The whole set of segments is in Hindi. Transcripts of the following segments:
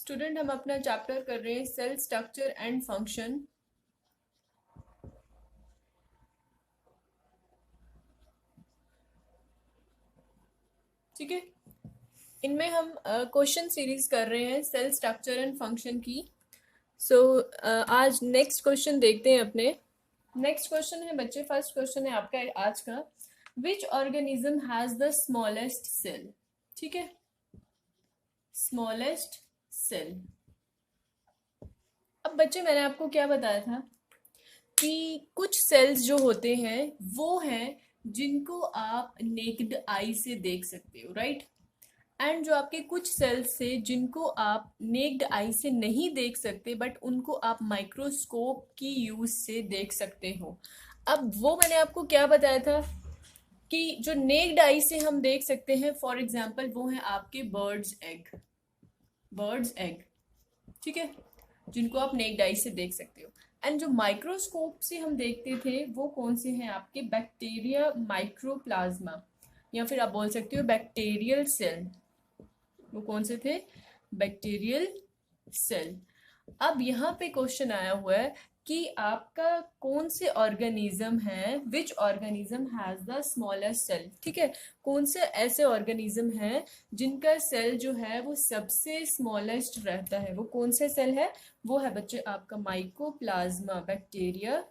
स्टूडेंट हम अपना चैप्टर कर रहे हैं सेल स्ट्रक्चर एंड फंक्शन। ठीक है, इनमें हम क्वेश्चन सीरीज कर रहे हैं सेल स्ट्रक्चर एंड फंक्शन की। आज नेक्स्ट क्वेश्चन देखते हैं अपने। नेक्स्ट क्वेश्चन है बच्चे, फर्स्ट क्वेश्चन है आपका आज का, which organism has the smallest cell. ठीक है, स्मॉलेस्ट सेल। अब बच्चे मैंने आपको क्या बताया था कि कुछ सेल्स जो होते हैं वो हैं जिनको आप नेक्ड आई से देख सकते हो, राइट। एंड जो आपके कुछ सेल्स से जिनको आप नेक्ड आई से नहीं देख सकते बट उनको आप माइक्रोस्कोप की यूज से देख सकते हो। अब वो मैंने आपको क्या बताया था कि जो नेक्ड आई से हम देख सकते हैं, फॉर एग्जाम्पल वो है आपके बर्ड्स एग, ठीक है, जिनको आप नेक्ड आई से देख सकते हो। एंड जो माइक्रोस्कोप से हम देखते थे वो कौन से हैं आपके बैक्टीरिया माइक्रोप्लाज्मा, या फिर आप बोल सकते हो बैक्टीरियल सेल। वो कौन से थे? Bacterial cell. अब यहाँ पे क्वेश्चन आया हुआ है कि आपका कौन से ऑर्गेनिज्म है, which organism has the smallest cell. ठीक है, कौन से ऐसे ऑर्गेनिज्म हैं जिनका सेल जो है वो सबसे स्मॉलेस्ट रहता है। वो कौन से सेल है? वो है बच्चे आपका माइकोप्लाज्मा, बैक्टीरिया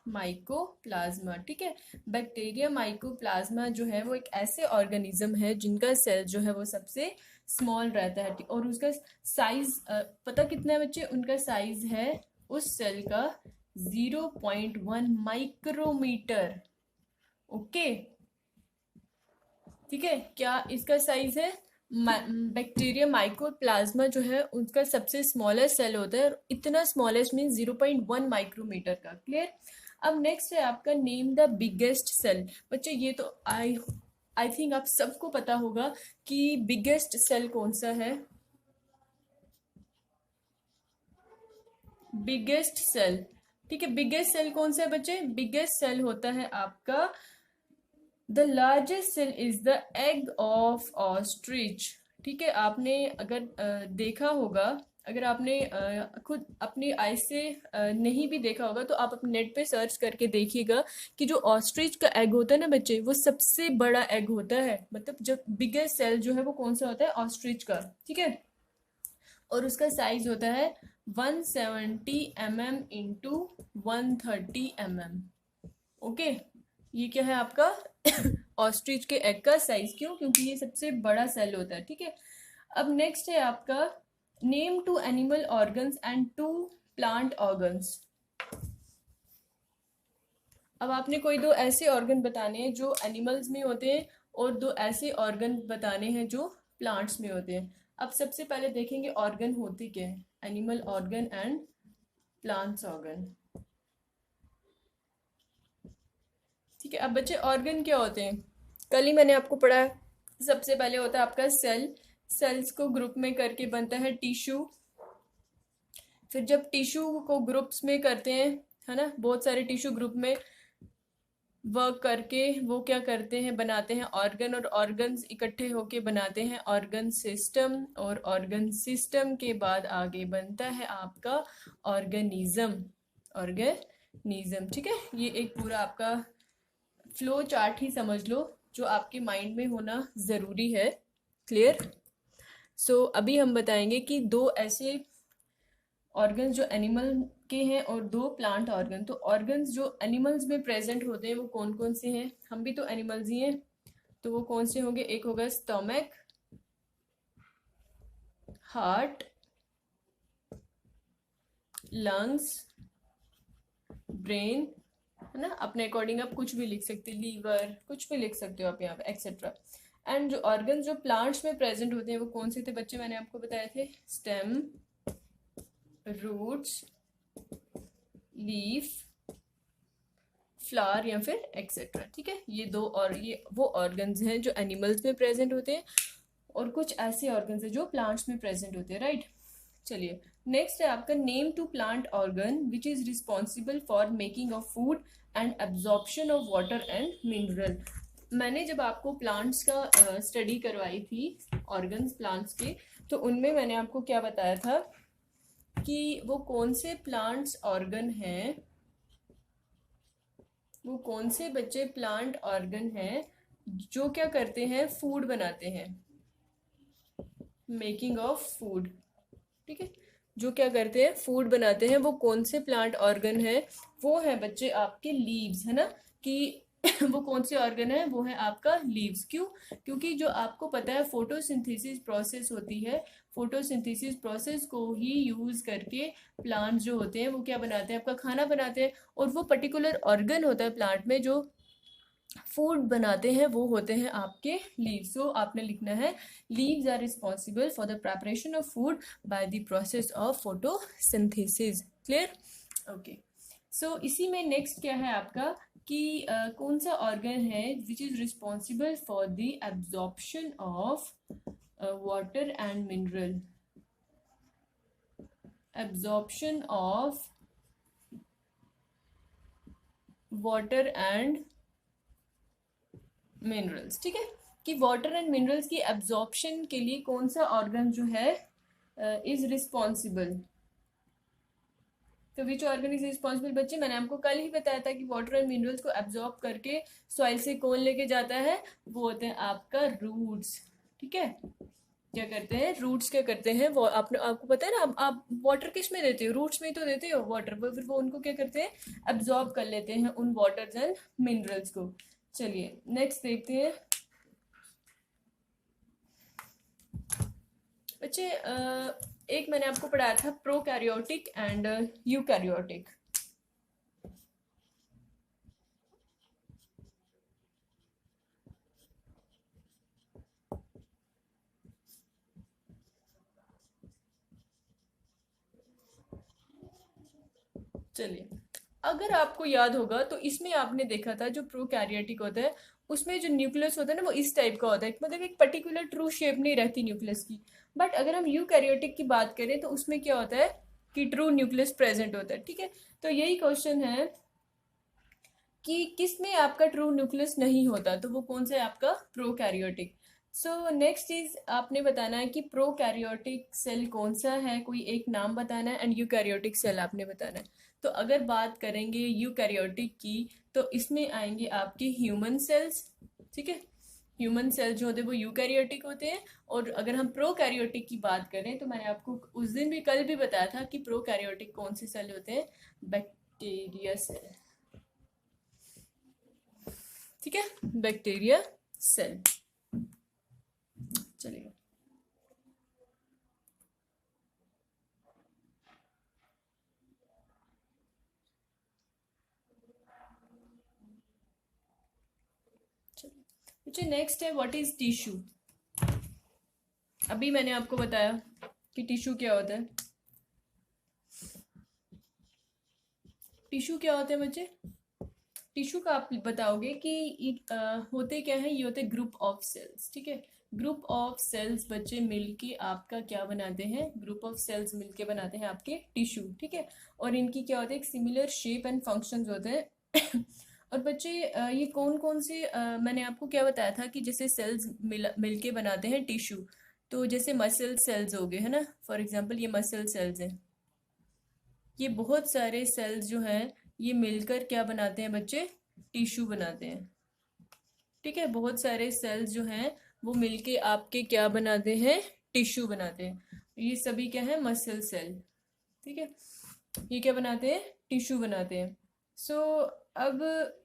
माइकोप्लाज्मा। ठीक है, बैक्टीरिया माइकोप्लाज्मा जो है वो एक ऐसे ऑर्गेनिज्म है जिनका सेल जो है वो सबसे स्मॉल रहता है। और उसका साइज पता कितना है बच्चे? उनका साइज है उस सेल का 0.1 माइक्रोमीटर। ओके, ठीक है, क्या इसका साइज है? बैक्टीरिया माइकोप्लाज्मा जो है उसका सबसे स्मॉलेस्ट सेल होता है, और इतना स्मॉलेस्ट मीन 0.1 माइक्रोमीटर का। क्लियर। अब नेक्स्ट है आपका नेम द बिगेस्ट सेल। बच्चे ये तो आई थिंक आप सबको पता होगा कि बिगेस्ट सेल कौन सा है। बिगेस्ट सेल, ठीक है, बिगेस्ट सेल कौन सा है बच्चे? बिगेस्ट सेल होता है आपका the largest cell is the egg of ostrich. ठीक है, आपने अगर देखा होगा, अगर आपने खुद अपनी आई से नहीं भी देखा होगा तो आप अपने नेट पे सर्च करके देखिएगा कि जो ऑस्ट्रिच का एग होता है ना बच्चे, वो सबसे बड़ा एग होता है। मतलब जब बिगेस्ट सेल जो है वो कौन सा होता है? ऑस्ट्रिच का। ठीक है, और उसका साइज होता है 170 mm इंटू 130 mm। ओके, ये क्या है आपका ऑस्ट्रिच के एग का साइज। क्यों? क्योंकि ये सबसे बड़ा सेल होता है। ठीक है, अब नेक्स्ट है आपका name 2 animal organs and 2 plant organs. अब आपने कोई 2 ऐसे ऑर्गन बताने हैं जो एनिमल्स में होते हैं और 2 ऐसे ऑर्गन बताने हैं जो प्लांट्स में होते हैं। अब सबसे पहले देखेंगे ऑर्गन होते क्या है, animal organ and plants organ. ठीक है, अब बच्चे ऑर्गन क्या होते हैं? कल ही मैंने आपको पढ़ा है। सबसे पहले होता है आपका सेल, सेल्स को ग्रुप में करके बनता है टिश्यू। फिर जब टिश्यू को ग्रुप्स में करते हैं, है ना, बहुत सारे टिश्यू ग्रुप में वर्क करके वो क्या करते हैं? बनाते हैं ऑर्गन, और ऑर्गन्स इकट्ठे होके बनाते हैं ऑर्गन सिस्टम, और ऑर्गन सिस्टम के बाद आगे बनता है आपका ऑर्गेनिज्म। ठीक है, ये एक पूरा आपका फ्लो चार्ट ही समझ लो जो आपके माइंड में होना ज़रूरी है। क्लियर। सो अभी हम बताएंगे कि 2 ऐसे ऑर्गन्स जो एनिमल के हैं और 2 प्लांट ऑर्गन। तो ऑर्गन्स जो एनिमल्स में प्रेजेंट होते हैं वो कौन कौन से हैं? हम भी तो एनिमल्स ही हैं, तो वो कौन से होंगे? एक होगा स्टमक, हार्ट, लंग्स, ब्रेन, है ना। अपने अकॉर्डिंग आप कुछ भी लिख सकते, लीवर, कुछ भी लिख सकते हो आप यहाँ पे, एक्सेट्रा। एंड जो ऑर्गन जो प्लांट्स में प्रेजेंट होते हैं वो कौन से थे बच्चे? मैंने आपको बताए थे स्टेम, रूट्स, लीफ, फ्लावर या फिर एक्सेट्रा। ठीक है, ये 2 और ये वो ऑर्गन्स हैं जो एनिमल्स में प्रेजेंट होते हैं, और कुछ ऐसे ऑर्गन्स हैं जो प्लांट्स में प्रेजेंट होते हैं, राइट। चलिए, नेक्स्ट है आपका name 2 plant organ which is responsible for making of food and absorption of water and mineral. मैंने जब आपको प्लांट्स का स्टडी करवाई थी, ऑर्गन्स प्लांट्स के, तो उनमें मैंने आपको क्या बताया था कि वो कौन से प्लांट्स ऑर्गन हैं, वो कौन से बच्चे प्लांट ऑर्गन हैं जो क्या करते हैं, फूड बनाते हैं, मेकिंग ऑफ फूड। ठीक है, जो क्या करते हैं, फूड बनाते हैं, वो कौन से प्लांट ऑर्गन है, वो है बच्चे आपके लीव्स, है ना। कि वो कौन से ऑर्गन है, वो है आपका लीव्स। क्यों? क्योंकि जो आपको पता है फोटोसिंथेसिस प्रोसेस होती है, फोटोसिंथेसिस प्रोसेस को ही यूज करके प्लांट्स जो होते हैं वो क्या बनाते हैं, आपका खाना बनाते हैं। और वो पर्टिकुलर ऑर्गन होता है प्लांट में जो फूड बनाते हैं, वो होते हैं आपके लीव्स। सो आपने लिखना है leaves are responsible for the preparation of food by the process of photosynthesis. Clear? Okay. So इसी में नेक्स्ट क्या है आपका कि कौन सा ऑर्गन है which is responsible for the absorption of water and mineral, absorption of water and minerals. ठीक है, कि वाटर एंड मिनरल्स की एब्जॉर्प्शन के लिए कौन सा ऑर्गन जो है इज रिस्पॉन्सिबल। तो विच ऑर्गन इज रिस्पॉन्सिबल बच्चे, मैंने आपको कल ही बताया था कि वाटर एंड मिनरल्स को एब्जॉर्ब करके सॉइल से कौन लेके जाता है, वो होते हैं आपका रूट्स। ठीक है, क्या करते हैं रूट्स, क्या करते हैं वो, आपने आपको पता है ना, आप वाटर किस में देते हो, रूट्स में ही तो देते हो वाटर, फिर वो उनको क्या करते हैं, एब्जॉर्ब कर लेते हैं उन वाटर्स एंड मिनरल्स को। चलिए नेक्स्ट देखते हैं बच्चे। एक मैंने आपको पढ़ाया था प्रोकैरियोटिक एंड यूकैरियोटिक। चलिए, अगर आपको याद होगा तो इसमें आपने देखा था जो प्रोकैरियोटिक होता है उसमें जो न्यूक्लियस होता है ना वो इस टाइप का होता है, मतलब एक पर्टिकुलर ट्रू शेप नहीं रहती न्यूक्लियस की। बट अगर हम यूकैरियोटिक की बात करें तो उसमें क्या होता है कि ट्रू न्यूक्लियस प्रेजेंट होता है। ठीक है, तो यही क्वेश्चन है कि किस में आपका ट्रू न्यूक्लियस नहीं होता, तो वो कौन सा है आपका प्रोकैरियोटिक। सो नेक्स्ट चीज आपने बताना है कि प्रोकैरियोटिक सेल कौन सा है, कोई एक नाम बताना है, एंड यूकैरियोटिक सेल आपने बताना है। तो अगर बात करेंगे यूकैरियोटिक की तो इसमें आएंगे आपके ह्यूमन सेल्स। ठीक है, ह्यूमन सेल जो होते हैं वो यूकैरियोटिक होते हैं। और अगर हम प्रोकैरियोटिक की बात करें तो मैंने आपको उस दिन भी कल भी बताया था कि प्रोकैरियोटिक कौन से सेल होते हैं, बैक्टीरिया सेल। ठीक है, बैक्टीरिया सेल। चलिए, चलिए नेक्स्ट है व्हाट इज टिश्यू। अभी मैंने आपको बताया कि टिश्यू क्या होता है। टिश्यू क्या होते हैं बच्चे, टिश्यू का आप बताओगे कि होते क्या है, ये होते ग्रुप ऑफ सेल्स। ठीक है, ग्रुप ऑफ सेल्स बच्चे मिलके आपका क्या बनाते हैं, ग्रुप ऑफ सेल्स मिलके बनाते हैं आपके टिश्यू। ठीक है, और इनकी क्या होते हैं, एक सिमिलर शेप एंड फंक्शंस होते हैं। और बच्चे ये कौन कौन से मैंने आपको क्या बताया था कि जैसे सेल्स मिलके बनाते हैं टिश्यू, तो जैसे मसल सेल्स हो गए, है ना, फॉर एग्जांपल ये मसल सेल्स हैं, ये बहुत सारे सेल्स जो हैं ये मिलकर क्या बनाते हैं बच्चे, टिश्यू बनाते हैं। ठीक है, बहुत सारे सेल्स जो हैं वो मिलके आपके क्या बनाते हैं, टिश्यू बनाते हैं। ये सभी क्या है, मसल सेल। ठीक है, ये क्या बनाते हैं, टिश्यू बनाते हैं। सो अब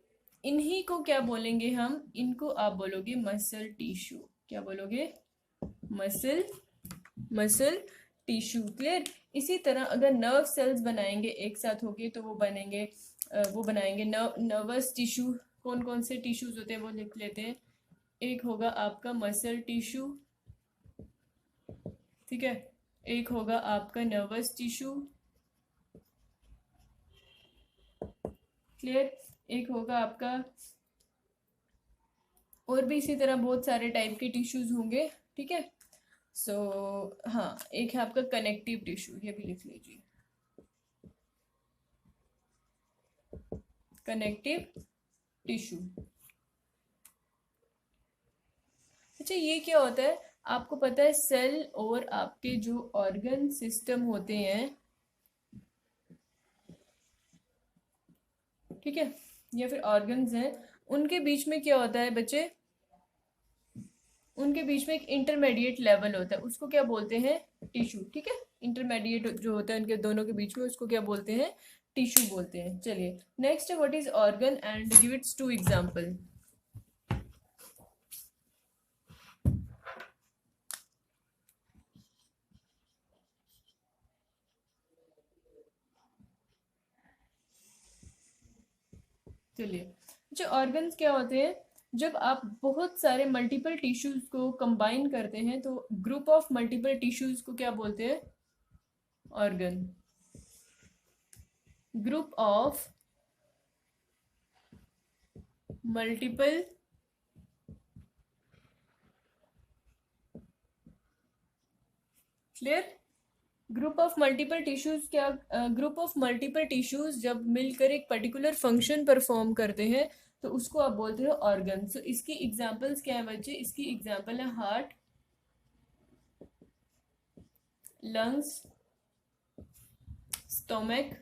इन्हीं को क्या बोलेंगे हम, इनको आप बोलोगे मसल टिश्यू। क्या बोलोगे, मसल, मसल टिश्यू। क्लियर? इसी तरह अगर नर्व सेल्स बनाएंगे एक साथ होके तो वो बनेंगे वो बनाएंगे नर्वस टिश्यू। कौन कौन से टिश्यूज होते हैं वो लिख लेते हैं। एक होगा आपका मसल टिश्यू, ठीक है, एक होगा आपका नर्वस टिश्यू। क्लियर? एक होगा आपका, और भी इसी तरह बहुत सारे टाइप के टिश्यूज होंगे। ठीक है, सो हाँ, एक है आपका कनेक्टिव टिश्यू, ये भी लिख लीजिए, कनेक्टिव टिश्यू। अच्छा, ये क्या होता है आपको पता है? सेल और आपके जो ऑर्गन सिस्टम होते हैं, ठीक है, या फिर ऑर्गन्स हैं, उनके बीच में क्या होता है बच्चे? उनके बीच में एक इंटरमीडिएट लेवल होता है, उसको क्या बोलते हैं? टिश्यू। ठीक है, इंटरमीडिएट जो होता है उनके दोनों के बीच में, उसको क्या बोलते हैं? टिश्यू बोलते हैं। चलिए नेक्स्ट है, what is organ and give its two example. चलिए, अच्छा, ऑर्गन्स क्या होते हैं? जब आप बहुत सारे मल्टीपल टिश्यूज को कंबाइन करते हैं तो ग्रुप ऑफ मल्टीपल टिश्यूज को क्या बोलते हैं? Organ. Group of multiple clear? Group of multiple tissues क्या? ग्रुप ऑफ मल्टीपल टिश्यूज जब मिलकर एक पर्टिकुलर फंक्शन परफॉर्म करते हैं तो उसको आप बोलते हो ऑर्गन। सो इसकी एग्जांपल्स क्या है बच्चे? इसकी एग्जांपल है heart, lungs, stomach,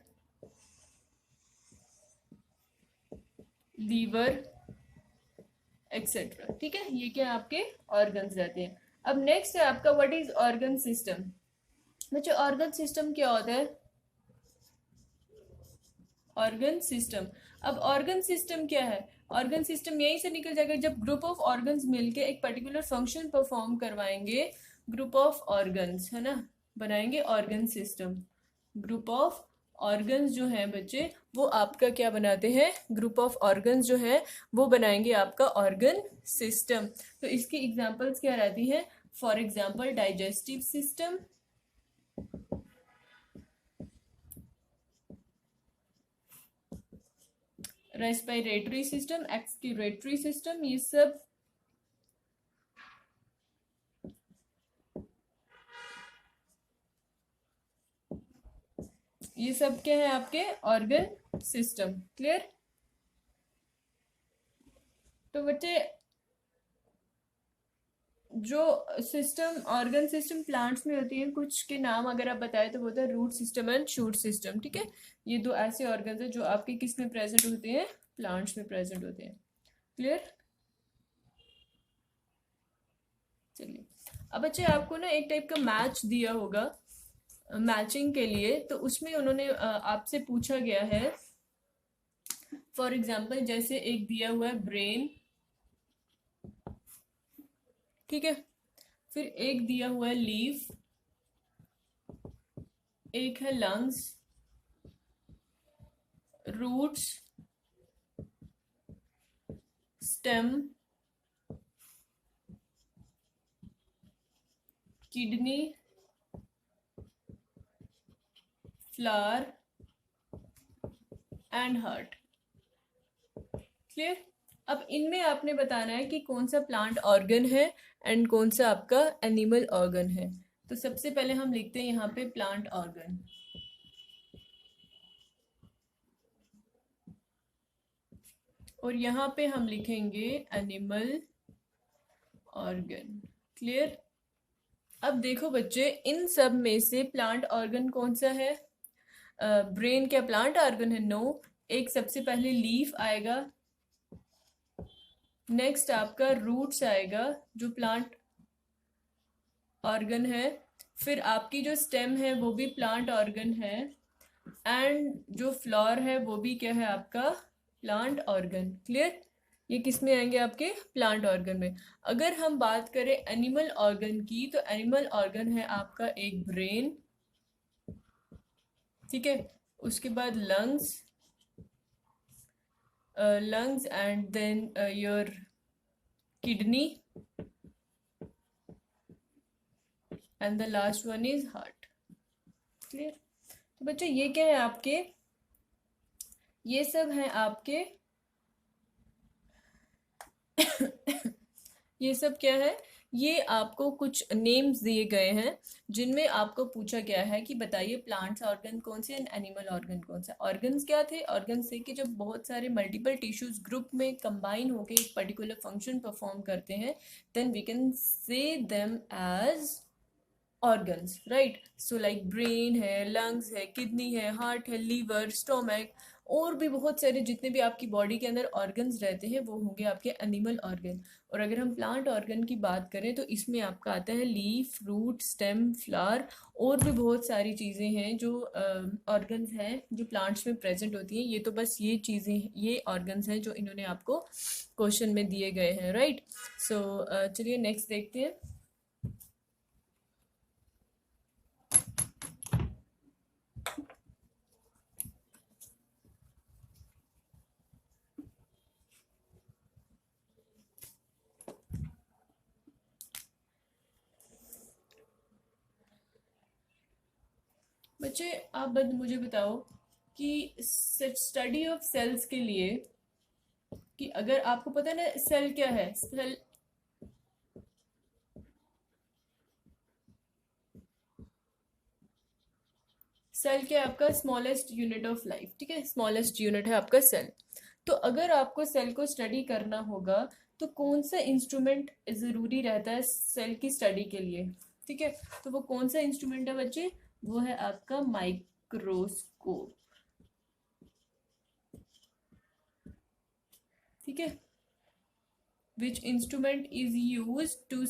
liver etcetera. ठीक है, ये क्या आपके ऑर्गन्स रहते हैं। अब नेक्स्ट है आपका व्हाट इज ऑर्गन सिस्टम। बच्चे ऑर्गन सिस्टम क्या होता है? ऑर्गन सिस्टम, अब ऑर्गन सिस्टम क्या है? ऑर्गन सिस्टम यहीं से निकल जाएगा जब ग्रुप ऑफ ऑर्गन्स मिलके एक पर्टिकुलर फंक्शन परफॉर्म करवाएंगे, ग्रुप ऑफ ऑर्गन्स, है ना, बनाएंगे organ system. Group of organs जो है बच्चे वो आपका क्या बनाते हैं? ग्रुप ऑफ ऑर्गन्स जो है वो बनाएंगे आपका ऑर्गन सिस्टम। तो इसकी एग्जांपल्स क्या रहती हैं? For example digestive system, respiratory system, excretory system, ये सब क्या है आपके? Organ system. क्लियर? तो बच्चे जो सिस्टम ऑर्गन सिस्टम प्लांट्स में होती है, कुछ के नाम अगर आप बताए तो होता है root system and shoot system. ठीक है, ये दो ऐसे ऑर्गन्स है जो आपके किस में प्रेजेंट होते हैं? प्लांट्स में प्रेजेंट होते हैं। क्लियर? चलिए, अब बच्चे आपको ना एक टाइप का मैच दिया होगा मैचिंग के लिए, तो उसमें उन्होंने आपसे पूछा गया है, फॉर एग्जाम्पल जैसे एक दिया हुआ है ब्रेन, ठीक है, फिर एक दिया हुआ है लीफ, एक है lungs, roots, stem, kidney, flower and heart. Clear? अब इनमें आपने बताना है कि कौन सा प्लांट ऑर्गन है एंड कौन सा आपका एनिमल ऑर्गन है। तो सबसे पहले हम लिखते हैं यहाँ पे प्लांट ऑर्गन, और यहाँ पे हम लिखेंगे एनिमल ऑर्गन। क्लियर? अब देखो बच्चे, इन सब में से प्लांट ऑर्गन कौन सा है? ब्रेन क्या प्लांट ऑर्गन है? नो। एक सबसे पहले लीफ आएगा, नेक्स्ट आपका रूट्स आएगा जो प्लांट ऑर्गन है, फिर आपकी जो स्टेम है वो भी प्लांट ऑर्गन है, एंड जो फ्लावर है वो भी क्या है आपका? Plant organ. क्लियर? ये किस में आएंगे? आपके प्लांट ऑर्गन में। अगर हम बात करें एनिमल ऑर्गन की, तो एनिमल ऑर्गन है आपका एक ब्रेन, ठीक है, उसके बाद lungs, and then your kidney, and the last one is heart. Clear? तो बच्चों ये क्या है आपके? ये सब है आपके ये सब क्या है? ये आपको कुछ नेम्स दिए गए हैं जिनमें आपको पूछा गया है कि बताइए प्लांट्स ऑर्गन कौन से एंड एनिमल ऑर्गन कौन सा। ऑर्गन्स क्या थे? ऑर्गन्स थे कि जब बहुत सारे मल्टीपल टिश्यूज ग्रुप में कंबाइन होकर एक पर्टिकुलर फंक्शन परफॉर्म करते हैं, then we can say them as organs, right. So like brain है, लंग्स है, किडनी है, हार्ट है, लीवर, स्टोमक, और भी बहुत सारे जितने भी आपकी बॉडी के अंदर ऑर्गन्स रहते हैं वो होंगे आपके एनिमल ऑर्गन। और अगर हम प्लांट ऑर्गन की बात करें तो इसमें आपका आता है लीफ, रूट, स्टेम, फ्लावर, और भी बहुत सारी चीज़ें हैं जो ऑर्गन्स हैं जो प्लांट्स में प्रेजेंट होती हैं। ये तो बस ये चीज़ें, ये ऑर्गन्स हैं जो इन्होंने आपको क्वेश्चन में दिए गए हैं, राइट। सो चलिए नेक्स्ट देखते हैं। बच्चे आप मुझे बताओ कि स्टडी ऑफ सेल्स के लिए, कि अगर आपको पता है ना सेल क्या है, सेल क्या है आपका? स्मॉलेस्ट यूनिट ऑफ लाइफ, ठीक है, स्मॉलेस्ट यूनिट है आपका सेल। तो अगर आपको सेल को स्टडी करना होगा तो कौन सा इंस्ट्रूमेंट जरूरी रहता है सेल की स्टडी के लिए? ठीक है, तो वो कौन सा इंस्ट्रूमेंट है बच्चे? वो है आपका माइक्रोस्कोप, ठीक है। Which instrument is use to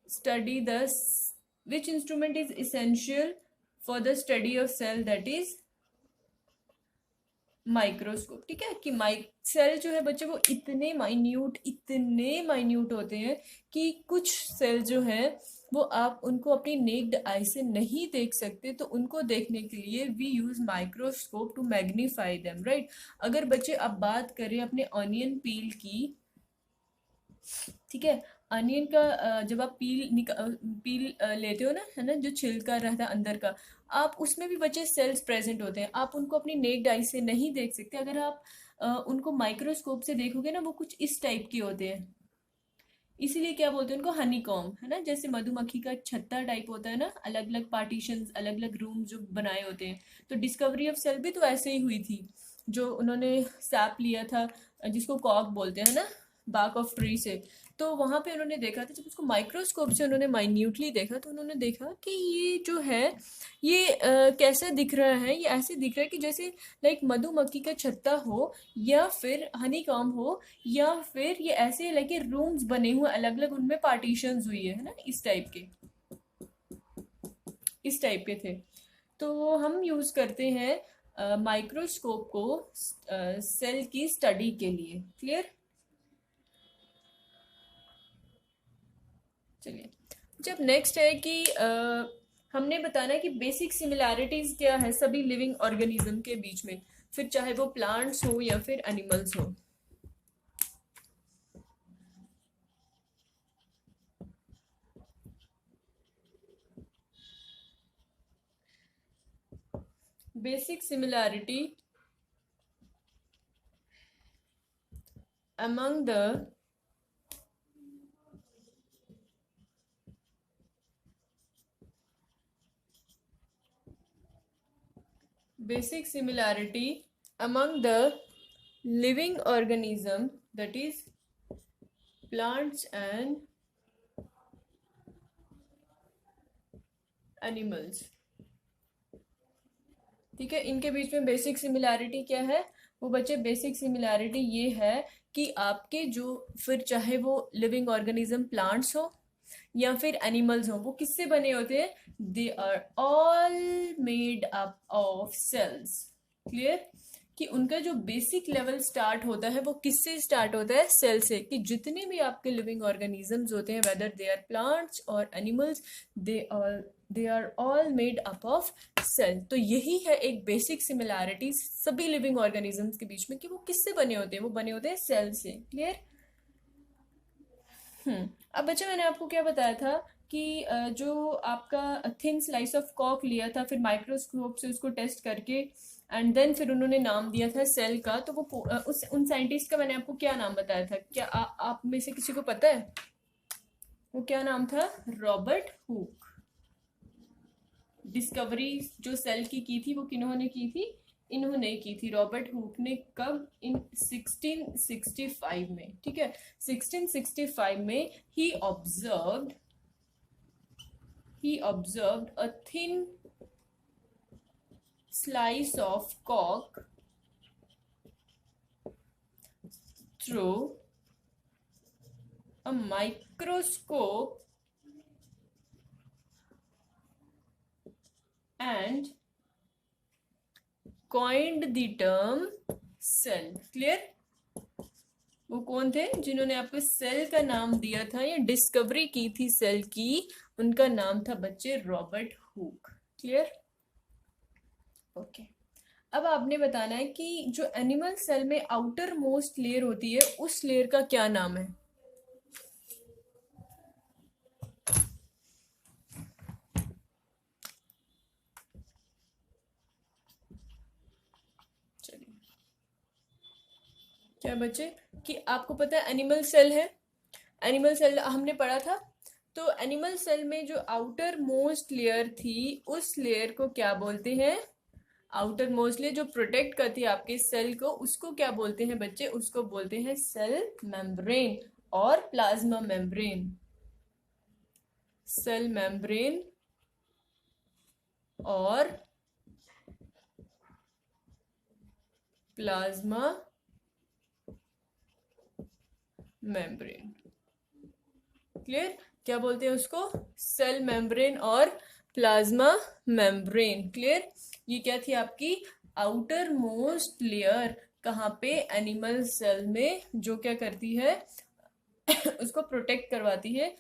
study the, which instrument is essential for the study of cell, that is microscope, ठीक है। कि सेल जो है बच्चे वो इतने माइन्यूट होते हैं कि कुछ सेल जो है वो आप उनको अपनी नेक्ड आई से नहीं देख सकते, तो उनको देखने के लिए we use microscope to magnify them, right. अगर बच्चे आप बात करें अपने ऑनियन पील की, ठीक है, अनियन का जब आप पील लेते हो ना, है ना, जो छिलका रहता है अंदर का, आप उसमें भी बच्चे सेल्स प्रेजेंट होते हैं, आप उनको अपनी नेक्ड आई से नहीं देख सकते। अगर आप उनको माइक्रोस्कोप से देखोगे ना वो कुछ इस टाइप के होते हैं, इसीलिए क्या बोलते हैं उनको हनीकॉम्ब, है ना, जैसे मधुमक्खी का छत्ता टाइप होता है ना, अलग अलग पार्टीशंस, अलग अलग रूम जो बनाए होते हैं। तो डिस्कवरी ऑफ सेल भी तो ऐसे ही हुई थी, जो उन्होंने सैप लिया था जिसको कॉक बोलते हैं ना, बार्क ऑफ ट्री से। तो वहां पे उन्होंने देखा था, जब उसको माइक्रोस्कोप से उन्होंने माइन्यूटली देखा तो उन्होंने देखा कि ये जो है ये कैसा दिख रहा है, ये ऐसे दिख रहा है कि जैसे लाइक मधुमक्खी का छत्ता हो, या फिर हनीकॉम्ब हो, या फिर ये ऐसे लाइक रूम्स बने हुए अलग अलग, उनमें पार्टीशंस हुई है ना, इस टाइप के, इस टाइप के थे। तो हम यूज करते हैं माइक्रोस्कोप को सेल की स्टडी के लिए। क्लियर? चलिए, जब नेक्स्ट है कि हमने बताना कि बेसिक सिमिलैरिटीज क्या है सभी लिविंग ऑर्गेनिज्म के बीच में, फिर चाहे वो प्लांट्स हो या फिर एनिमल्स हो। Basic similarity among the basic similarity among the living organism, that is plants and animals, ठीक है। इनके बीच में बेसिक सिमिलैरिटी क्या है? वो बच्चे बेसिक सिमिलैरिटी ये है कि आपके जो, फिर चाहे वो लिविंग ऑर्गेनिज्म प्लांट्स हो या फिर एनिमल्स हो, वो किससे बने होते हैं? They are all made up of cells. Clear? कि उनका जो बेसिक लेवल स्टार्ट होता है वो किससे स्टार्ट होता है? सेल से। कि जितने भी आपके लिविंग ऑर्गेनिजम्स होते हैं, वेदर दे आर प्लांट्स और animals, they are all made up of cell. तो यही है एक बेसिक सिमिलैरिटी सभी लिविंग ऑर्गेनिजम्स के बीच में, कि वो किससे बने होते हैं? वो बने होते हैं सेल से। क्लियर? अब बच्चा मैंने आपको क्या बताया था कि जो आपका थिन स्लाइस ऑफ कॉक लिया था, फिर माइक्रोस्कोप से उसको टेस्ट करके एंड देन फिर उन्होंने नाम दिया था सेल का। तो वो उन साइंटिस्ट का मैंने आपको क्या नाम बताया था? क्या आप में से किसी को पता है? वो क्या नाम था? Robert Hooke. डिस्कवरी जो सेल की थी वो किन्होंने की थी? इन्होंने की थी, रॉबर्ट हुक ने। कब? इन 1665 में, ठीक है। 1665 में ही observed a thin slice of cork through a microscope and coined the term cell. Clear? वो कौन थे जिन्होंने आपको सेल का नाम दिया था या डिस्कवरी की थी सेल की? उनका नाम था बच्चे रॉबर्ट हुक। क्लियर? ओके। अब आपने बताना है कि जो एनिमल सेल में आउटर मोस्ट लेयर होती है उस लेयर का क्या नाम है? चलिए, क्या बच्चे कि आपको पता है एनिमल सेल है, एनिमल सेल हमने पढ़ा था। तो एनिमल सेल में जो आउटर मोस्ट लेयर थी उस लेयर को क्या बोलते हैं? आउटर मोस्ट लेयर जो प्रोटेक्ट करती है आपके सेल को, उसको क्या बोलते हैं बच्चे? उसको बोलते हैं सेल मेम्ब्रेन और प्लाज्मा मेम्ब्रेन। सेल मेम्ब्रेन और प्लाज्मा मेम्ब्रेन। क्लियर? क्या बोलते हैं उसको? सेल मेम्ब्रेन और प्लाज्मा मेम्ब्रेन। क्लियर? ये क्या थी आपकी आउटर मोस्ट लेयर? कहाँ पे? एनिमल सेल में, जो क्या करती है उसको प्रोटेक्ट करवाती है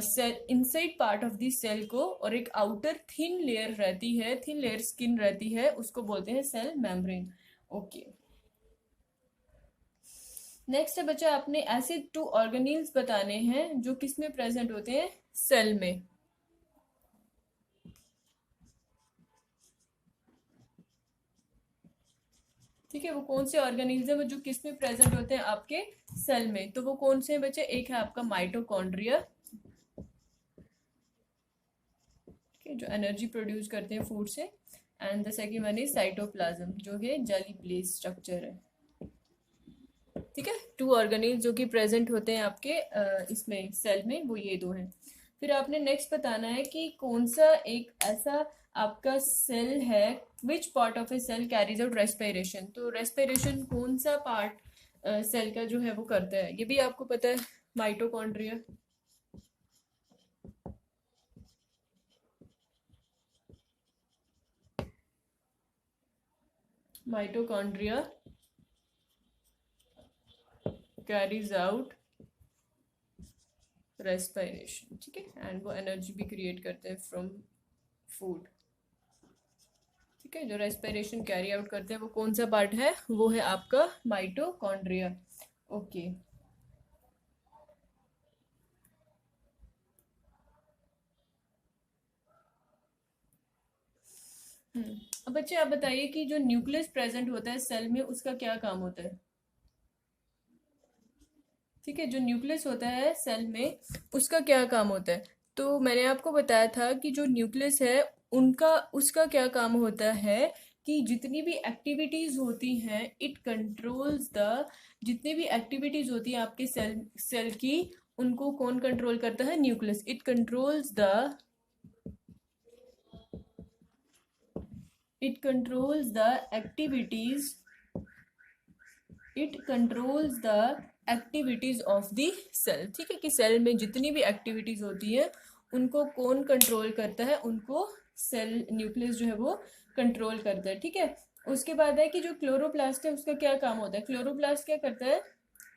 cell inside part of the cell को, और एक आउटर थिन लेयर रहती है, थिन लेयर स्किन रहती है, उसको बोलते हैं सेल मेम्ब्रेन। ओके। नेक्स्ट है बच्चा, आपने ऐसे 2 ऑर्गेनील्स बताने हैं जो किस में प्रेजेंट होते हैं? सेल में। ठीक है, वो कौन से ऑर्गेनील्स है वो जो किस में प्रेजेंट होते हैं? आपके सेल में। तो वो कौन से हैं बच्चे? एक है आपका माइटोकॉन्ड्रिया, जो एनर्जी प्रोड्यूस करते हैं फूड से, and the second one is cytoplasm, जो है जेली प्लेस स्ट्रक्चर है। ठीक है, 2 ऑर्गेनील जो कि प्रेजेंट होते हैं आपके इसमें सेल में, वो ये 2 हैं। फिर आपने नेक्स्ट बताना है कि कौन सा एक ऐसा आपका सेल है, which part of a cell carries out respiration. तो रेस्पिरेशन कौन सा पार्ट सेल का जो है वो करता है? ये भी आपको पता है, mitochondria. Mitochondria carries out respiration, ठीक है, एंड वो एनर्जी भी क्रिएट करते हैं फ्रॉम फूड। ठीक है, जो रेस्पिरेशन कैरी आउट करते हैं वो कौन सा पार्ट है? वो है आपका माइटोकॉन्ड्रिया। ओके। अब बच्चे आप बताइए कि जो न्यूक्लियस प्रेजेंट होता है सेल में उसका क्या काम होता है? ठीक है, जो न्यूक्लियस होता है सेल में उसका क्या काम होता है? तो मैंने आपको बताया था कि जो न्यूक्लियस है उनका उसका क्या काम होता है कि जितनी भी एक्टिविटीज होती हैं इट कंट्रोल्स द, जितनी भी एक्टिविटीज होती है आपके सेल की, उनको कौन कंट्रोल करता है? Nucleus. It controls the activities, it controls the activities of the cell. ठीक है, कि सेल में जितनी भी एक्टिविटीज होती है उनको कौन कंट्रोल करता है? उनको सेल न्यूक्लियस जो है वो कंट्रोल करता है। ठीक है, उसके बाद है कि जो क्लोरोप्लास्ट है उसका क्या काम होता है? क्लोरोप्लास्ट क्या करता है?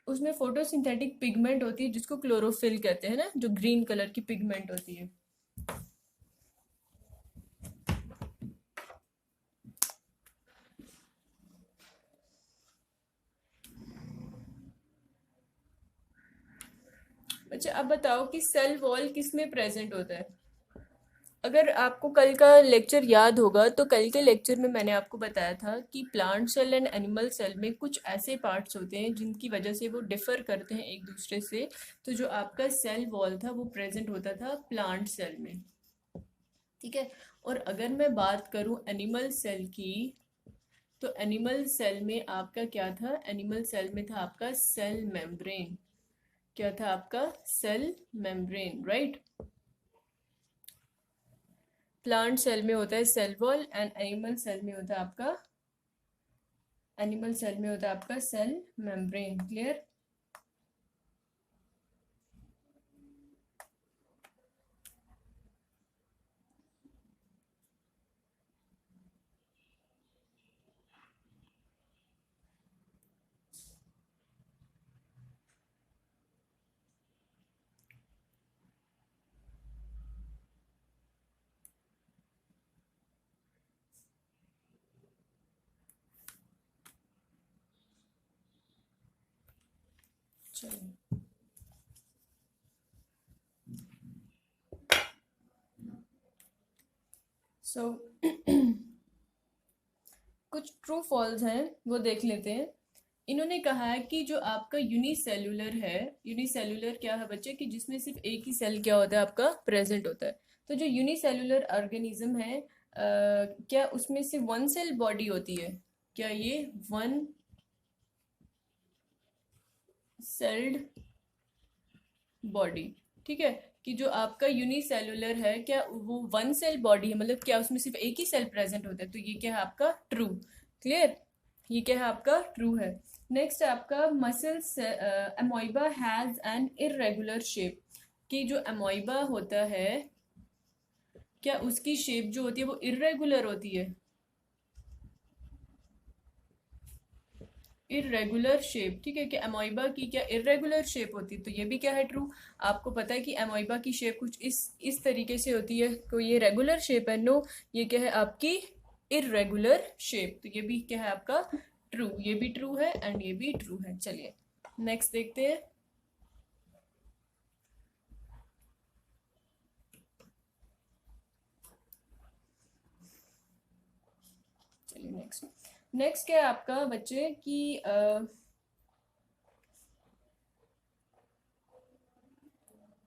उसमें फोटोसिंथेटिक पिगमेंट होती है जिसको क्लोरोफिल कहते हैं ना, जो ग्रीन कलर की पिगमेंट होती है। अच्छा, अब बताओ कि सेल वॉल किस में प्रेजेंट होता है? अगर आपको कल का लेक्चर याद होगा तो कल के लेक्चर में मैंने आपको बताया था कि plant cell and animal cell में कुछ ऐसे पार्ट्स होते हैं जिनकी वजह से वो डिफर करते हैं एक दूसरे से। तो जो आपका सेल वॉल था वो प्रेजेंट होता था प्लांट सेल में, ठीक है। और अगर मैं बात करूं एनिमल सेल की, तो एनिमल सेल में आपका क्या था, एनिमल सेल में था आपका सेल मेम्ब्रेन। क्या था आपका, cell membrane, right. Plant cell में होता है cell wall and animal cell में होता है आपका, एनिमल सेल में होता है आपका सेल मेम्ब्रेन। क्लियर। चलिए, सो कुछ ट्रू फॉल्स हैं वो देख लेते हैं। इन्होंने कहा है कि जो आपका यूनिसेल्यूलर है, यूनिसेल्यूलर क्या है बच्चे, कि जिसमें सिर्फ एक ही सेल क्या होता है आपका प्रेजेंट होता है। तो जो यूनिसेल्यूलर ऑर्गेनिज्म है, क्या उसमें सिर्फ वन सेल बॉडी होती है, क्या ये वन सेल्ड बॉडी, ठीक है। कि जो आपका यूनिसेल्युलर है क्या वो वन सेल बॉडी है, मतलब क्या उसमें सिर्फ एक ही सेल प्रेजेंट होता है, तो ये क्या है आपका ट्रू। क्लियर, ये क्या है आपका ट्रू है। नेक्स्ट है आपका muscles, amoeba has an irregular shape. कि जो अमोइबा होता है क्या उसकी शेप जो होती है वो इरेगुलर होती है, इरेगुलर शेप, ठीक है। कि अमोइबा की क्या इरेगुलर शेप होती है, तो ये भी क्या है ट्रू। आपको पता है कि अमोइबा की शेप कुछ इस तरीके से होती है, तो ये रेगुलर शेप है, नो ये क्या है आपकी इरेगुलर शेप, तो ये भी क्या है आपका ट्रू, ये भी ट्रू है एंड ये भी ट्रू है। चलिए नेक्स्ट देखते हैं। चलिए नेक्स्ट, नेक्स्ट क्या है आपका बच्चे कि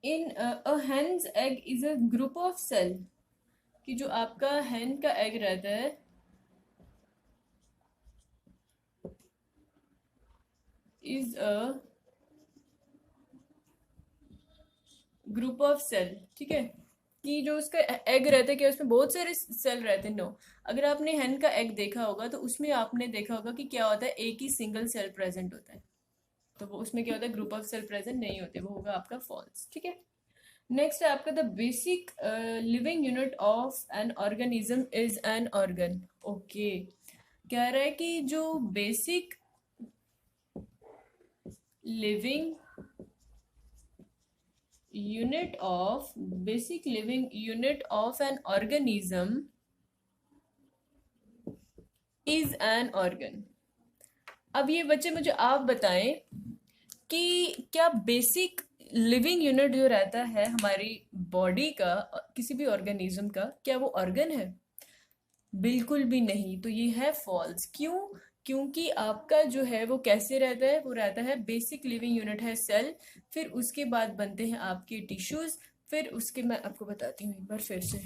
in a hen's egg is a group of cell. कि जो आपका हेन का एग रहता है is a group of cell, ठीक है। कि जो उसका एग रहता है क्या उसमें बहुत सारे सेल रहते हैं, नो। अगर आपने हेन का एग देखा होगा तो उसमें आपने देखा होगा कि क्या होता है, एक ही सिंगल सेल प्रेजेंट होता है, तो वो उसमें क्या होता है ग्रुप ऑफ सेल प्रेजेंट नहीं होते, वो होगा आपका फॉल्स, ठीक है। नेक्स्ट है आपका the basic living unit of an organism is an organ. Okay, कह रहा है कि जो basic living unit of basic living unit of an organism is an organ। अब ये बच्चे मुझे आप बताएं कि क्या बेसिक लिविंग यूनिट जो रहता है हमारी बॉडी का, किसी भी ऑर्गेनिज्म का, क्या वो ऑर्गन है? बिल्कुल भी नहीं, तो ये है फॉल्स। क्यों? क्योंकि आपका जो है वो कैसे रहता है, वो रहता है बेसिक लिविंग यूनिट है सेल, फिर उसके बाद बनते हैं आपके टिश्यूज, फिर उसके मैं आपको बताती हूँ एक बार फिर से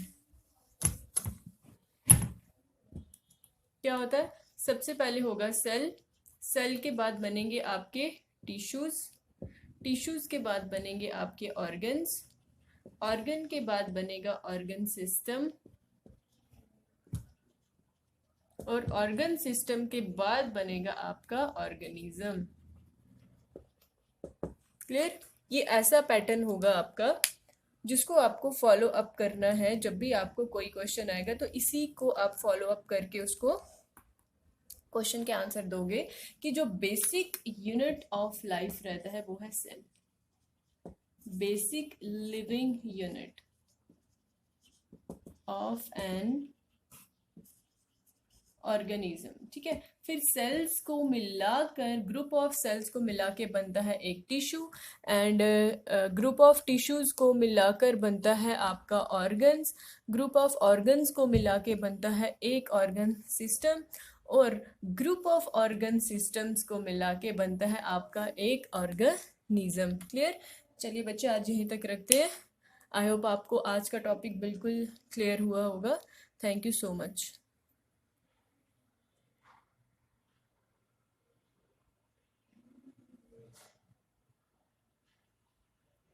क्या होता है। सबसे पहले होगा सेल, सेल के बाद बनेंगे आपके टिश्यूज, टिश्यूज के बाद बनेंगे आपके ऑर्गन्स, ऑर्गन के बाद बनेगा ऑर्गन सिस्टम, और ऑर्गन सिस्टम के बाद बनेगा आपका ऑर्गेनिज्म। क्लियर, ये ऐसा पैटर्न होगा आपका जिसको आपको फॉलो अप करना है। जब भी आपको कोई क्वेश्चन आएगा तो इसी को आप फॉलो अप करके उसको क्वेश्चन के आंसर दोगे। कि जो बेसिक यूनिट ऑफ लाइफ रहता है वो है cell, basic living unit of an organism, ठीक है। फिर सेल्स को मिलाकर, ग्रुप ऑफ सेल्स को मिला के बनता है एक tissue, and group of tissues को मिलाकर बनता है आपका ऑर्गन्स, ग्रुप ऑफ ऑर्गन्स को मिला के बनता है एक ऑर्गन सिस्टम, और ग्रुप ऑफ ऑर्गन सिस्टम्स को मिला के बनता है आपका एक ऑर्गेनिज्म। क्लियर? चलिए बच्चे आज यहीं तक रखते हैं। आई होप आपको आज का टॉपिक बिल्कुल क्लियर हुआ होगा। Thank you so much.